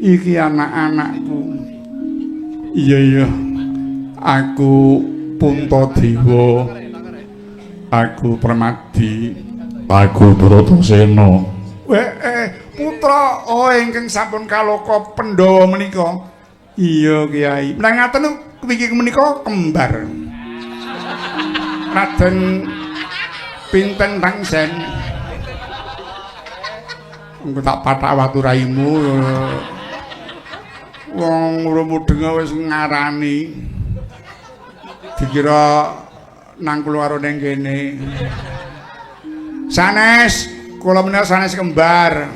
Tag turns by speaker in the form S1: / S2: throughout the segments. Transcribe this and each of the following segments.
S1: iki anak-anakku. Iya aku Puntadewa, aku Permadi, aku Bratasena. Putra ingkang sampun kaloka Pandhawa menika. Iya Kyai, menang ngaten iki menika kembar Raden Pinten Tangsen. Engko tak pathak watu raimu. Wong mudeng wis ngarani. Dikira nang kula ning kene. Sanes, kula menawa sanes kembar.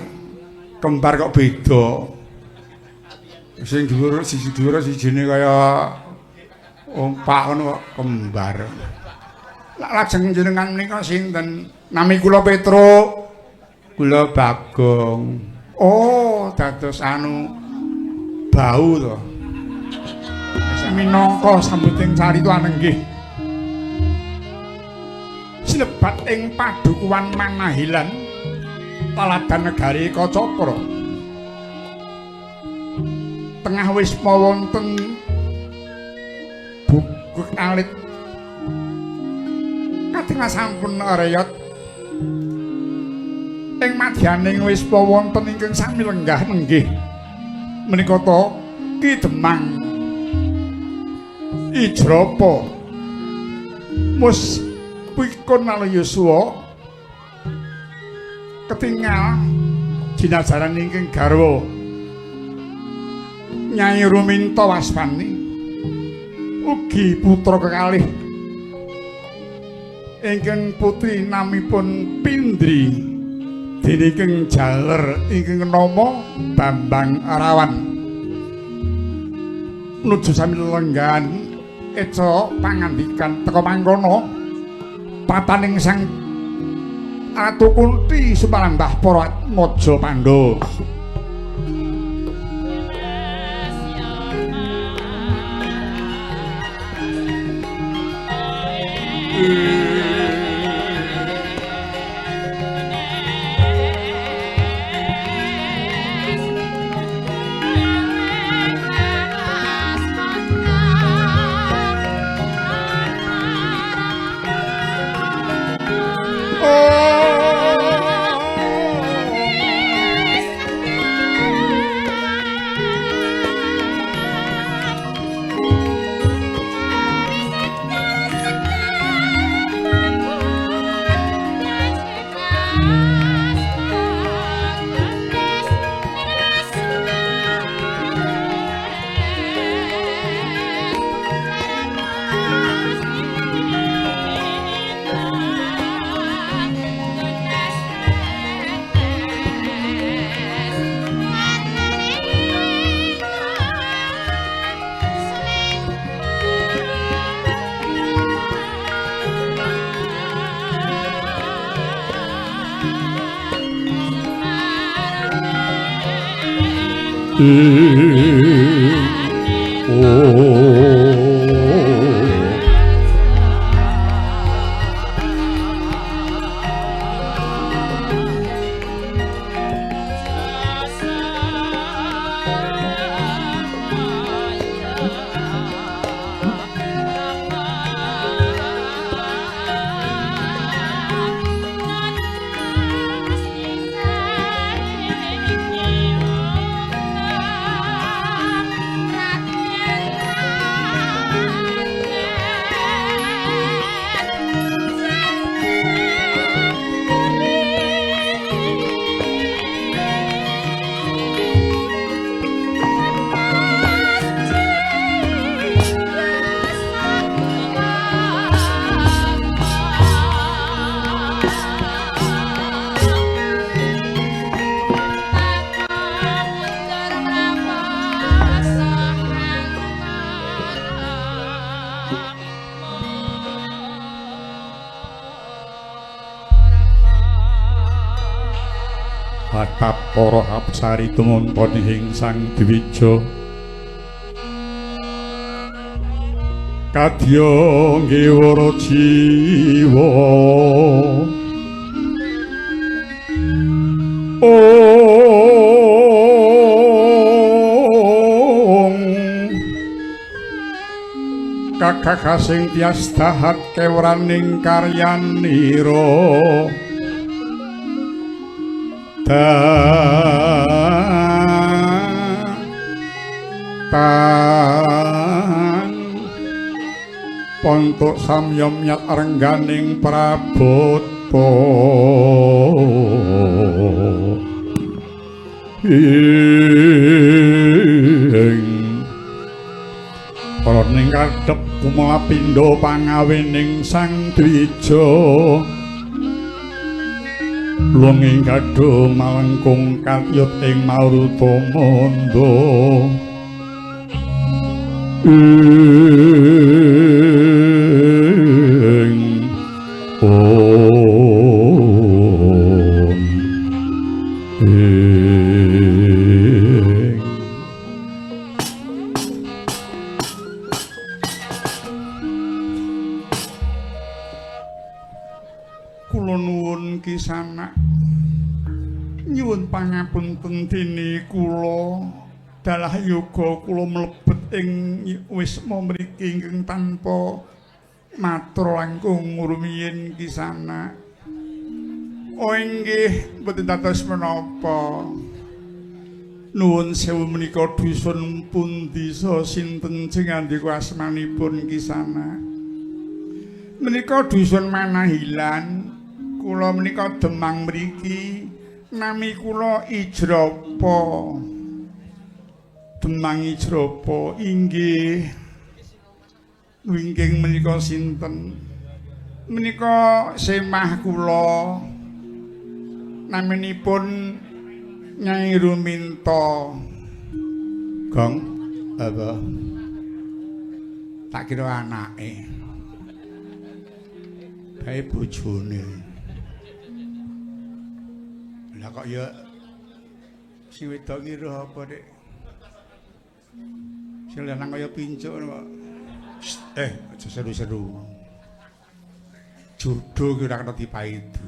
S1: Kembar kok beda. Sing dhuwur siji dhuwur sijine kaya ompak ngono kok kembar. Lajeng jenengan menika sinten? Nami kula Petruk. Kula Bagong. Oh, dados bau to. Minangka sambuting carita nenggih. Sinebat ing padukuhan Manahilan, Taladan Negari Kacapra. Tengah wisma wonten bukuk alit. Katengah sampun reyot ing madyaning wisma wonten ingkang sami lenggah nenggih menika ta Ki Demang Ijrapa mus pikun Yuswa ketingal jinajaran ingkang garwa Nyai Ruminta Waswani ugi putra kekalih ingkang putri namipun Pindri dening jaler ingkang nama Bambang Arawan nuju sami lenggan eca pangandikan teka mangkono pataning Sang Ratu Kunti sumalambah para Maja Pandhawa. Hatap para apsari tumunpun ing Sang Dwija kadya ngiwara jiwa kakasing tias dahat kewraning karyanira tan pontok samyom nyat rengganing prabota ing kadhep kumapindha pangawening Sang Dwija lunging kadha malengkung katyut ing Marutamanda Kisana nyuwun pangapunten dene kula dalah yoga kula mlebet ing wisma mriki ingkang tanpa matur langkung rumiyin Kisana. Oh inggih boten dados menapa. Nuwun sewu menika dusun pundi saha sinten sing ngandika asmanipun Kisana? Menika dusun Manahilan. Kula menika Demang mriki nami kula Ijrapa. Demang Ijrapa inggih. Wingking menika sinten? Menika semah kula. Naminipun Nyai Ruminta. Gong apa? Tak kira anake. Kae bojone. Lah kok ya sing wedok ngira apa, Dik? Sing lanang kaya pincuk kok. Aja seru-seru. Jodoh ki ora kena dipaidu.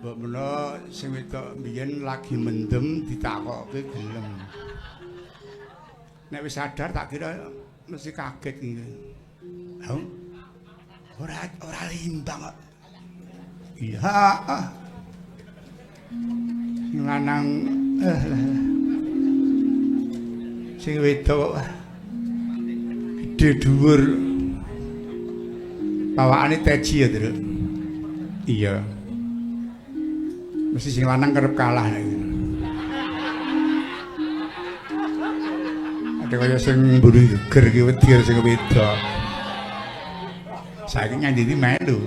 S1: Mbok menawa sing wedok mbiyen lagi mendem ditakokke gelem. Nek wis sadar tak kira mesti kaget iki. Ora limbang kok. Iya, lanang sing wedok gedhe dhuwur bawakane teji ya, Tru. Iya. Mesti sing lanang kerep kalah. Ada kaya sing mburu geger ki wedi sing wedok. Saiki nyandini melu.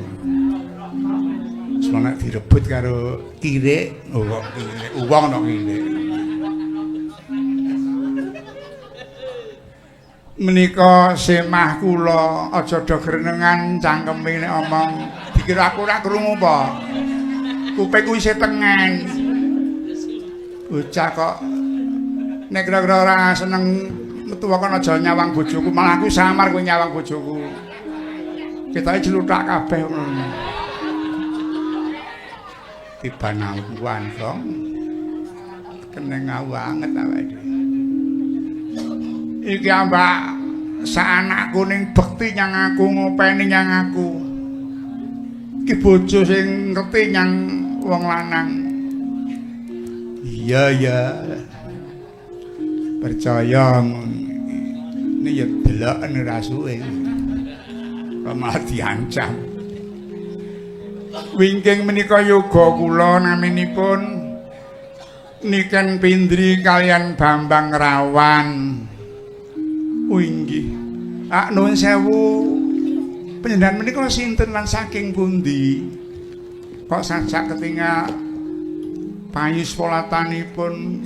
S1: Soalnya direbut karo kirik, kok kirik, uang no kirik. Menika semah kula aja do grenengan cangkeme nek omong dikira aku ora krungu apa. Kupingku isih tengen. Bocah kok nek kira-kira ora seneng metu kok aja nyawang bojoku, malah aku samar kowe nyawang bojoku. Ketoke jluthak kabeh ngono. Tiba nawan kok kena ngau anget awake dhewe. Iki ambak sak anakku ning bekti nyang aku ngopeni nyang aku. Iki bojo sing ngerti nyang wong lanang. Iya ya. Percaya ini ya deloken ora suwe. Kok malah diancam. Wingking menika yoga kula naminipun Niken Pindri kalian Bambang Rawan. Inggih. Nuwun sewu. Panjenengan menika sinten lan saking pundi? Kok sajak ketingal payus polatanipun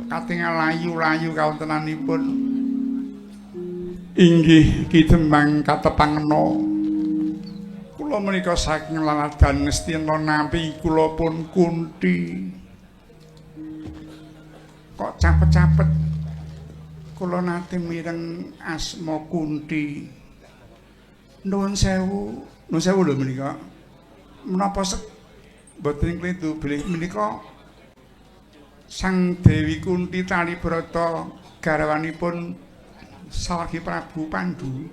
S1: katingal layu-layu kawontenanipun. Inggih Ki Demang Katepangena. Kula menika saking laladan Ngastina nampi kula pun Kunti. Kok capet-capet kula nate mireng asma Kunti. Nuwun sewu lho menika. Menapa boten klitu bilih menika Sang Dewi Kunti Talibrata garwanipun sawargi Prabu Pandhu.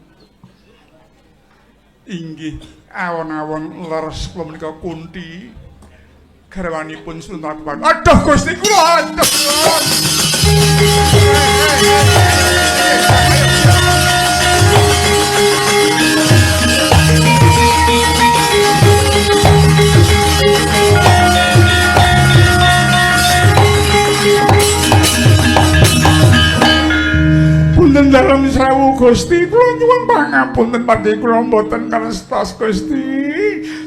S1: Inggih awon-awon leres kula menika Kunti garwanipun Sultan Prabu Pandhu. Aduh Gusti kula, aduh. Punten dalem sewu Gusti, kula nyuwun pangapunten padhe kula mboten kerestos Gusti.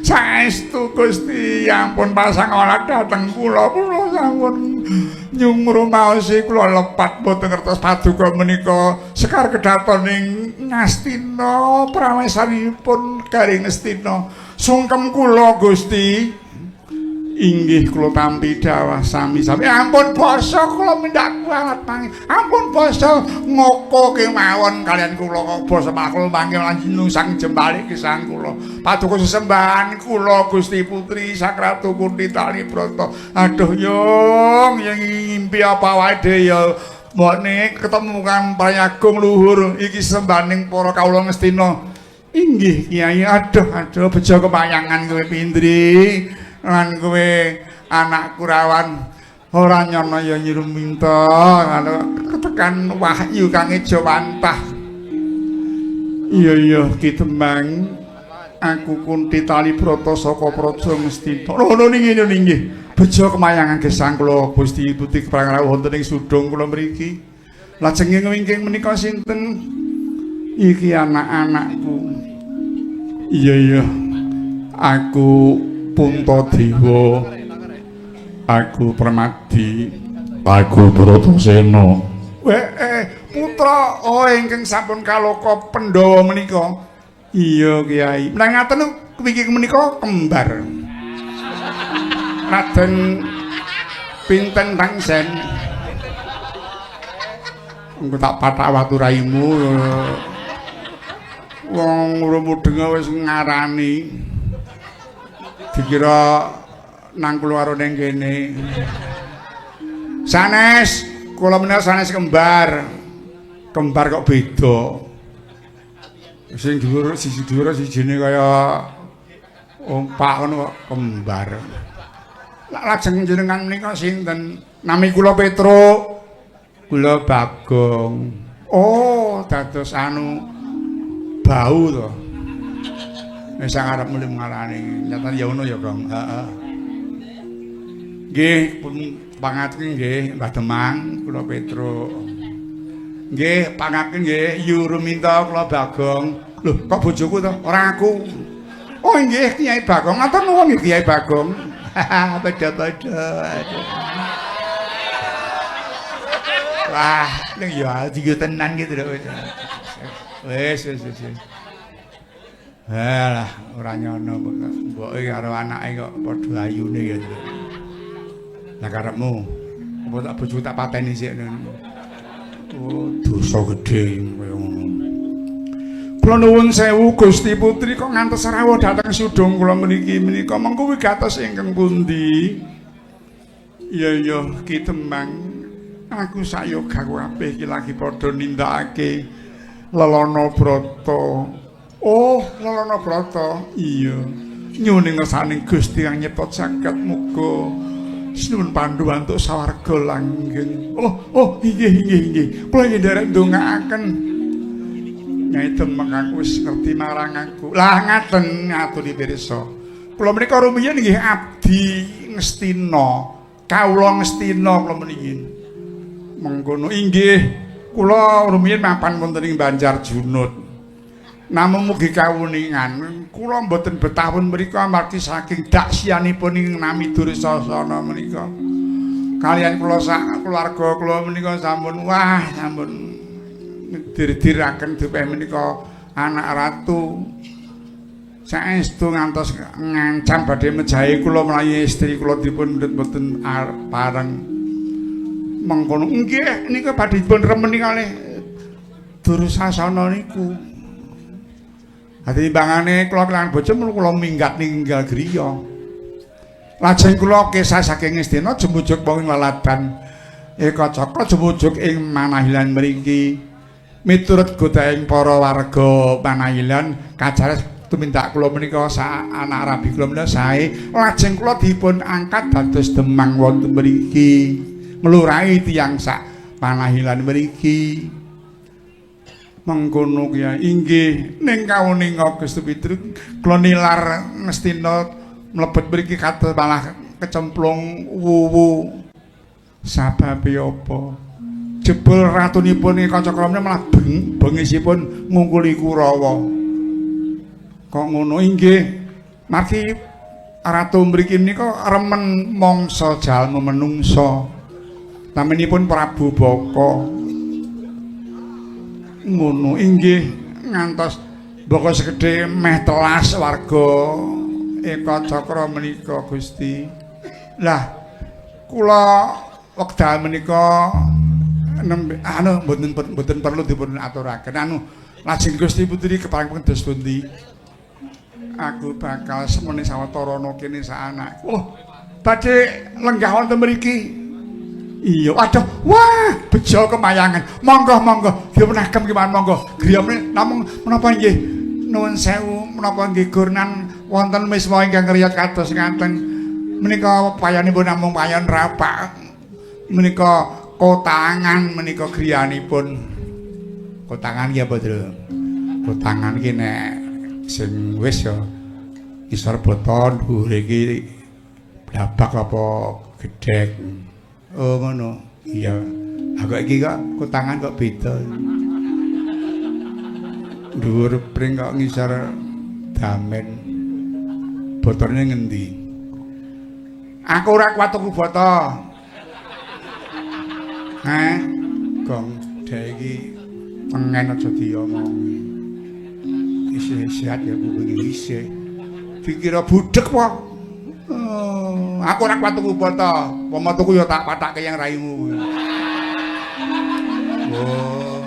S1: Saestu Gusti, ampun pasang olah dhateng kula sampun nyungrumaosi kula lepat mboten ngertos paduka menika sekar kedatoning Ngastina prawesanipun Garing Ngastina. Sungkem kula Gusti. Inggih kula tampi dawah sami-sami. Ampun basa kula mindak kualat mangke. Ampun basa ngoko kemawon kalian kula basa makul mangke lanjut sang jembalik gesang kula. Paduka sesembahan kula Gusti Putri Sakratu Kunti Talibrata. Aduh yung yang ngimpi apa wae dhewe ya. Mbokne ketemu kan Prayagung luhur iki sembaning para kawula Ngastina. Inggih Kyai, aduh bejo kepayangan kowe Pindri. Lan kowe anak Kurawan ora nyono ya nyiruminta kalau ketekan wahyu kang eja wantah. Iya Ki Demang, aku Kunti Talibrata saka Praja Ngastina. Lono nggih bejo kemayangan gesang kula Gusti Putri Prangrawa wonten ing sudung kula mriki. Lajeng wingking menika sinten? Iki anak-anakku. Iya aku Puntadewa, aku Permadi, aku Bratasena. Putra ingkang sampun kaloka Pandhawa menika. Iya Kyai. Menawi ngaten iki menika kembar. Raden Pinten Tangsen. Engko tak pathak watu raimu. Wong rumudeng wis ngarani. Dikira nang kula ning kene. Sanes, kula menika sanes kembar. Kembar kok beda. Sing dhuwur siji dhuwur sijine kaya ompak ngono kok kembar. Lajeng jenengan menika sinten? Nami kula Petro. Kula Bagong. Oh, dados anu bau to. Wis arep muli ngarani. Nyata ya ngono ya, Kang. Heeh. Nggih, pun pangaten nggih, Mbah Demang, kula Petro. Nggih, pangaken nggih, Yuruminta kula Bagong. Lho, kok bojoku to? Ora aku. Oh, nggih, Kyai Bagong. Ngatur nuwun nggih Kyai Bagong. Padha-padha. Wah, ning ya digo tenan gitu lho. Wis. Halah, ora nyono mboke karo anake kok padha ayune ya. Lah karepmu apa tak bojo tak pateni sik ngono. Oh, dosa gedhe kaya ngono. Kula nuwun sewu Gusti Putri kok ngantos rawuh dhateng sudung kula mriki menika mengko wigatos ingkang pundi? Iya Ki Demang. Aku sayoga kabeh iki lagi padha nindakake lelana brata. Oh, lelana brata. Iya. Nyuwun ngersaning Gusti kang nyipta jagat muga sinuwun panduwantuk sawarga langgeng. Oh, inggih. Kula nderek ndongaaken. Nyai Demang aku wis ngerti marang aku. Lah ngaten ngaturi pirsa. Kula menika rumiyin nggih abdi Ngastina. Kawula Ngastina kula meniki. Mengkono inggih kula rumiyin mapan wonten ing Banjar Junut. Namung mugi kawuningan kula mboten betah pun mriku amargi saking daksyanipun ing nami Dursasana menika. Kaliyan kula sak keluarga kula menika sampun dir-diraken dipeh menika anak ratu. Saestu ngantos ngancam badhe mejahi kula mlayu istri kula dipun mboten pareng. Mengkono nggih nika badhe dipun remeni kalih Dursasana niku. Ati timbangane kula kelangan bojo kula minggat ninggal griya. Lajeng kula kesah saking Ngastina jemujug wonten laladan Eka Cakra jemujug ing Manahilan mriki. miturut godhaing para warga Panahilan kajares tumindak kula menika anak rabi kula menika sae lajeng kula dipun angkat dados demang wonten mriki nglurahi tiyang sak Panahilan mriki mengkono ya inggih ning kawuninga Gusti Pitruk kula nilar ngestina mlebet mriki kados malah kecemplung wuwu sababe apa jebul ratunipun kanca kramne malah bengisipun ngungkuli Kurawa kok ngono inggih margi ratu mriki menika remen mangsa jalma menungsa naminipun Prabu Baka ngono inggih ngantos Baka sekedhe meh telas warga Eka Cakra menika Gusti lah kula wekdal menika mboten perlu dipun aturaken lajeng Gusti Putri kepareng dados pundi aku bakal semene sawatarana kene sak anak badhe lenggah wonten mriki iya aduh wah bejo kemayangan monggo dipunagem kemawon monggo griyane namung menapa nggih nuwun sewu menapa nggih gurnan wonten miswa ingkang riyat kados ngaten menika payanipun namung payan rapak menika kotangan menika griyanipun kotangan ki apa Tru kotangan ki nek sing wis ya isor boton dhuwure iki blabak apa gedhek oh ngono iya aku iki kok kotangan kok beda dhuwur pring kok ngisor damen botone ngendi aku ora kuat tuku boto gong dhek iki pengen aja diomongi isih sehat ya kuping isih dikira budhek wae aku ora kuat tuku boto pomo tuku ya tak patake yang raimu oh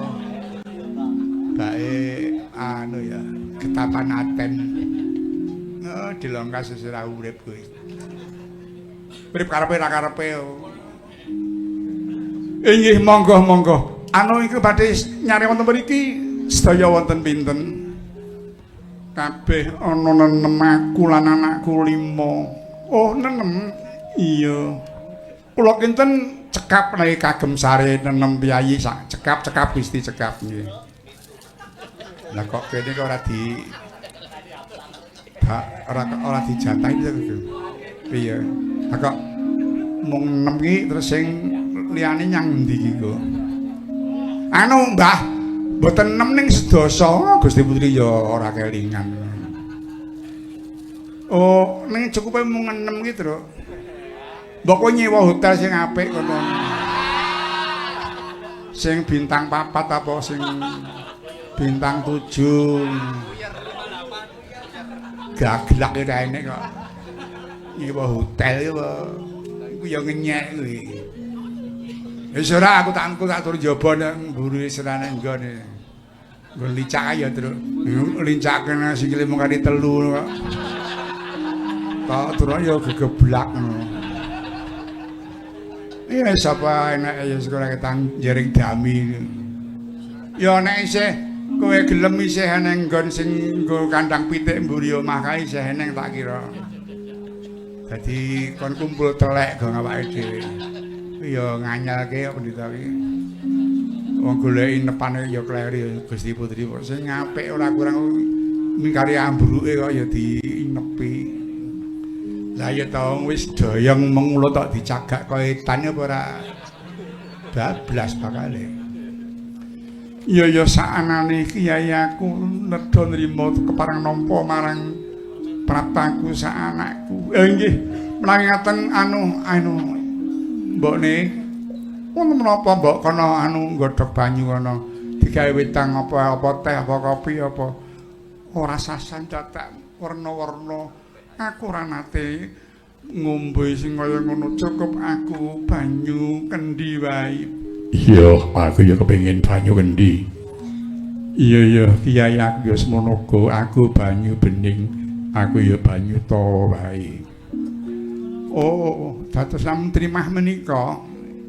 S1: bae anu ya ketapan aten dilongkas sesira urip kuwi urip karepe ra karepe inggih monggo anu iki badhe nyari wonten mriki sedaya wonten pinten kabeh ana nenem aku lan anakku 5 oh nenem iya kula kinten cekap nek kagem sare nenem piyayi sak cekap Gusti cekap nggih lah kok kene kok ora dijatahi to piye kok mung 6 iki terus sing liyane nyang ndi iki kok anu Mbah mboten 6 ning sedasa Gusti Putri ya ora kelingan oh ning cukupe mung 6 iki Tru mbok kowe nyewa hotel sing apik kono sing bintang 4 apa sing bintang 7 gaglak ya enek kok nyewa hotel iku ya ngenyek kuwi wis ora aku tak tur njaba nang mburi serane nggone nggon licak ya Tru lincakne sikile mung kali 3 kok tak tur ya gegeblak ngono iya sapa enak ya sekolah ketang jaring dami ya nek isih kowe gelem isih nang nggon sing nggo kandang pitik mburi omah kae isih eneng tak kira dadi kon kumpul telek go awake dhewe ya nganyelke kok pendhita iki wong goleki nepane ya kleri Gusti Putri sing apik ora kurang mingkari ambruke kok ya dinepi lah ya ta wis doyong mengulo tok dicagak koetan apa ora bablas bakale ya saanane kiai aku nedha nrimo kepareng nampa marang praptaku sak anakku nggih menawi ngaten anu mbokne wonten menapa mbok kana nggodhog banyu kana digawe wedang apa teh apa kopi apa ora sasan catak warna-warna aku ora nate ngombe sing kaya ngono cukup aku banyu kendi wae iya aku ya kepengin banyu kendi iya kiai aku ya semono aku banyu bening aku ya banyu to wae oh dados sampeyan trimah menika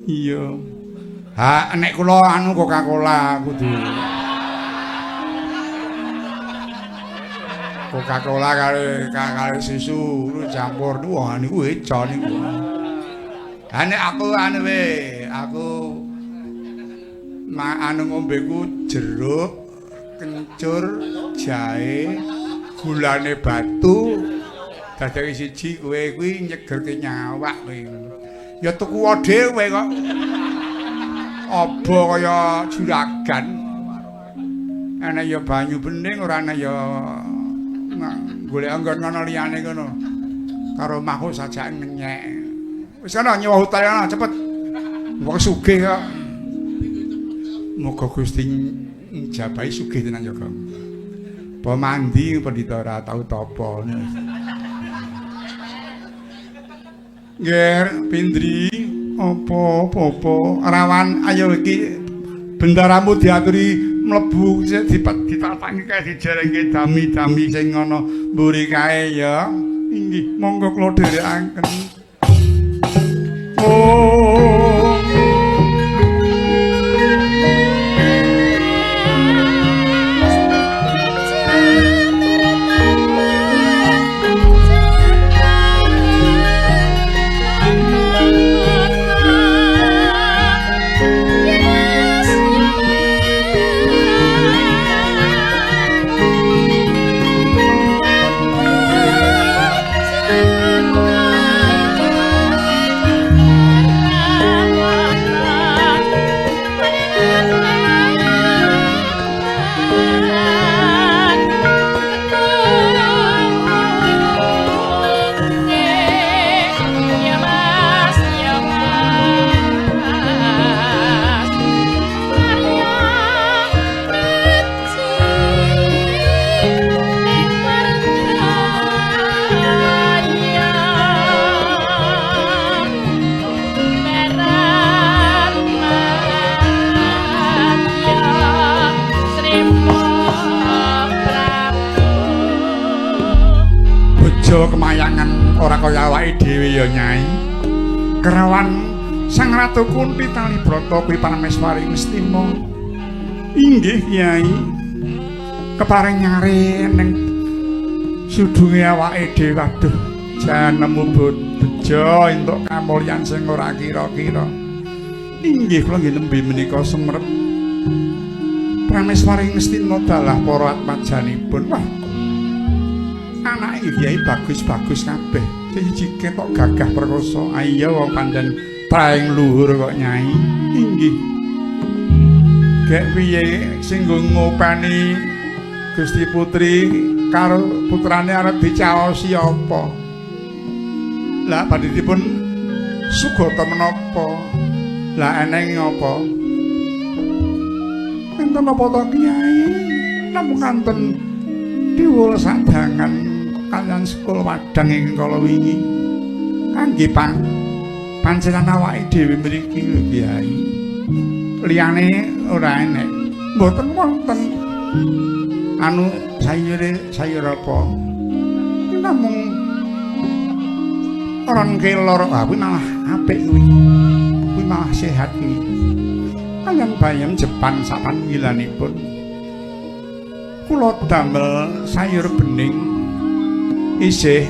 S1: iya ha nek kula Coca-Cola kudu Coca-Cola karo susu campur wah niku eco niku. Ha nek aku aku anu ngombeku jeruk, kencur, jahe, gulane batu. Dadake siji kowe kuwi nyegerke nyawak kowe. Ya tuku dhewe kok. Aba kaya juragan. Ana ya banyu bening ora ana ya golek anggon ngono liyane ngono. Karo omahku sajake ngenyek. Wis ana nyewa hotel ana cepet. Wong sugih kok. Muga Gusti njabahi sugih tenan ya, Kang. Apa mandi pendhita ora tau tapa. Ger Pindri apa rawan ayo iki bendaramu diaturi mlebu ditatangi kae dijerengke dami-dami sing ana mburi kae ya. Inggih monggo kula dherekaken. Oh kemayangan ora kaya awake dhewe ya Nyai. Kerawan Sang Ratu Kunti Talibrata kuwi panemeswari Ngastina. Inggih Kyai. Kepareng nyari ning sudunge awake dhewe waduh jan nemu bejo entuk kamulyan sing ora kira-kira. Inggih kula nggih nembe menika semrep Prameswari Ngastina dalah para atmajanipun. Wah anake Kyai bagus-bagus kabeh. Siji ketok gagah perkasa. Iya wong pancen praing luhur kok Nyai. Inggih. Gek piye sing ngopeni Gusti Putri karo putrane arep dicaosi apa? Lah pandhitipun sugata menapa? Lah eneng apa? Enten apa to Kyai? Namung kanten diwul sadangan kalian sekul wadang ing kala wingi kangge pancenan awake dhewe mriki lho Kyai. Liyane ora enek. Mboten wonten anu sayur apa. Namung orang kelor kuwi malah apik kuwi. Kuwi malah sehat kuwi. Kalian bayam Jepang sapangilanipun kula damel sayur bening isih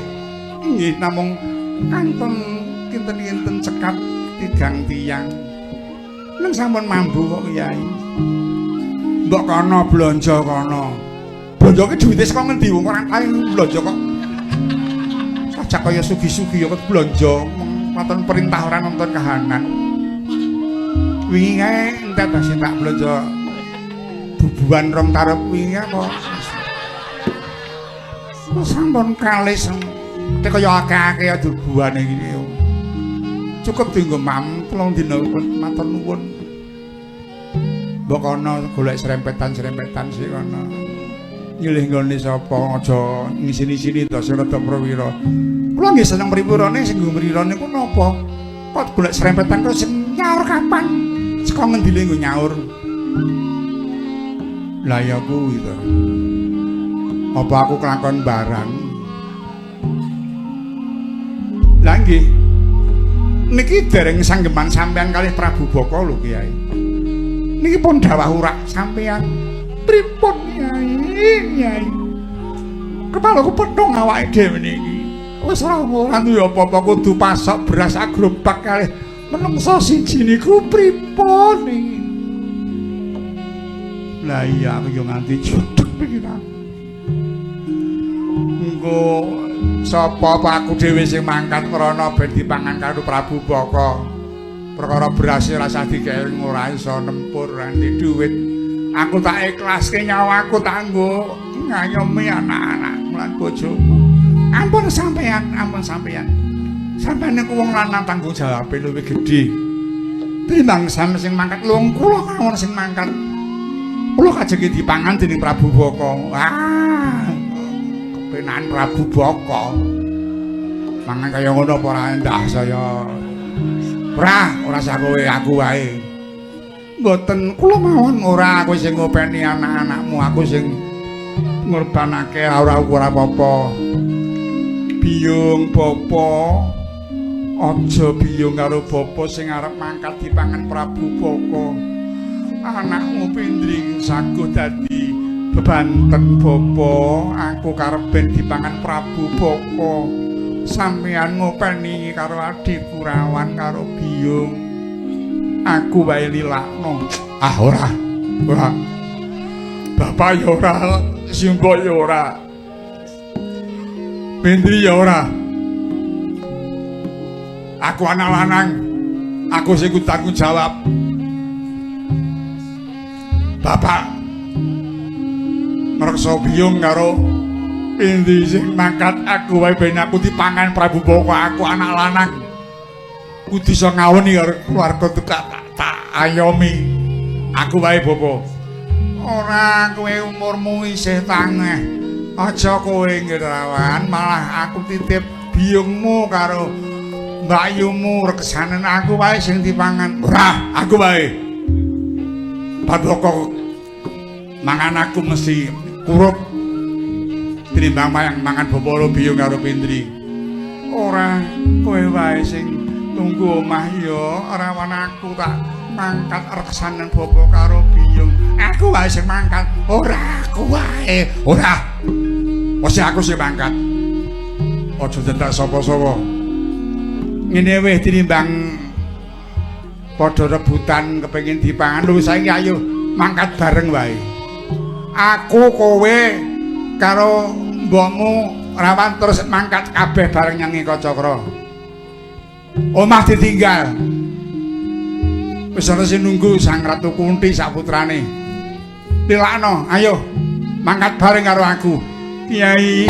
S1: nggih namung kanton kinten-kinten cekap tigang tiyang nang sampun mambu kok Kyai. Mbok kono blanja kono. Blanja ki duwite saka ngendi wong ora kae blanja kok. Sajak kaya sugi-sugi ya kok blanja maton perintah ora nonton kahanan. Wingi kae entek sing tak blanja bubuhan rong tarep wingi apa. Sampun kalis tek kaya akeh-akeh dubuhane iki. Cukup dienggo mam telung dina matur nuwun. Mbok kono golek serempetan-serempetan sik kono. Nyilih nggone sapa aja ngisi-isini to sing rada prawira. Kula nggih seneng mripurane sing nggo mrirane ku napa? Kok golek serempetan kok sing nyaur kapan? Saka ngendi le nggo nyaur? Lah ya kuwi to. Apa aku kelakon barang? Lah nggih. Niki dereng sanggeman sampean kalih Prabu Baka lho Kyai. Niki pun dawuh rak sampean. Pripun Kyai? Kyai. Kepalaku petung awake dhewe niki. Wis ora duwe apa-apa kudu pasok beras agrobak kalih menungso siji niku pripun niki. Lah iya aku yo nganti judeg pikiran. Engko sapa aku dhewe sing mangkat krana ben dipangan karo Prabu Baka. Perkara beras rasa dikek ora iso nempur nganti dhuwit. Aku tak ikhlaske nyawaku tak nggo ngayomi anak-anak lan bojoku. Ampun sampeyan, ampun sampeyan. Sampeyan niku wong lanang tanggung jawabe luwih gedhe. Timbang sampe sing mangkat lung kula kawon sing mangkat. Kula kajenge dipangan dening Prabu Baka. Wah. Kepenan Prabu Baka. Mangan kaya ngono apa ora endah saya. Ora sak kowe aku wae. Mboten kula mawon ora kowe sing ngopeni anak-anakmu, aku sing ngorbanake ora apa-apa. Biyung bapa aja biyung karo bapa sing arep mangkat dipangan Prabu Baka. Anakmu Pindring saguh dadi bebanten bapa, aku karepen dipangan Prabu Baka. Sampeyan ngopeni karo Adi Kurawan karo biyung. Aku wae lilakno. Ah ora. Bapak ya ora, Simbok ya ora. Pindri ya ora. Aku anak lanang. Aku sing tanggung jawab. Bapak ngreksa biyung karo Pindri sing mangkat aku wae ben aku dipangan Prabu Baka. Aku anak lanang. Kudu iso ngawoni karo keluarga tak ayomi. Aku wae Bapak. Ora kowe umurmu isih tangeh. Aja kowe ngrawan, malah aku titip biyungmu karo mbakyumu reksanen aku wae sing dipangan. Ora, aku wae. Padoko mangan aku mesti kurup tinimbang mayang mangan bobolo biyung karo Pindri. Ora, kowe wae sing tunggu omah ya, rawan aku tak mangkat reksanen bobo karo biyung. Aku wae sing mangkat. Ora, aku wae. Ora. Mesti aku sing mangkat. Aja dadak sapa-sapa. Ngene wis tinimbang padha rebutan kepengin dipangan. Lho saiki ayo mangkat bareng wae. Aku kowe karo mbokmu rawan terus mangkat kabeh bareng nyang Kacakra. Omah ditinggal. Wis ana sing nunggu Sang Ratu Kunti sak putrane. Tilakno, ayo mangkat bareng karo aku. Kiai.